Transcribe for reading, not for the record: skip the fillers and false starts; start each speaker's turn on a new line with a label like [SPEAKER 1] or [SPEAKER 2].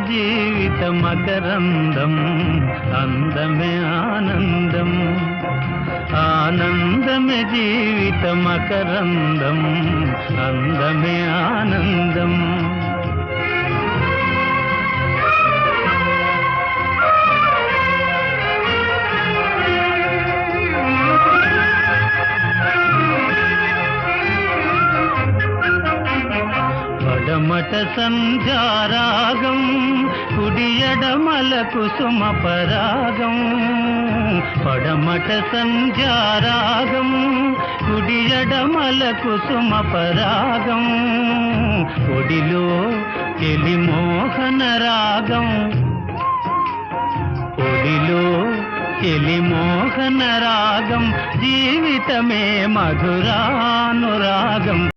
[SPEAKER 1] జీవిత మకరందం అందమే ఆనందం ఆనందమే జీవిత మకరందం అందమే ఆనందం పడమట సంధ్యారాగం కుడియడమల కుసుమ పరాగం పడమట సంధ్యారాగం కుడియడమల కుసుమ పరాగం ఒడిలో చెలి మోహన రాగం ఒడిలో చెలి మోహన రాగం జీవితమే మధురానురాగం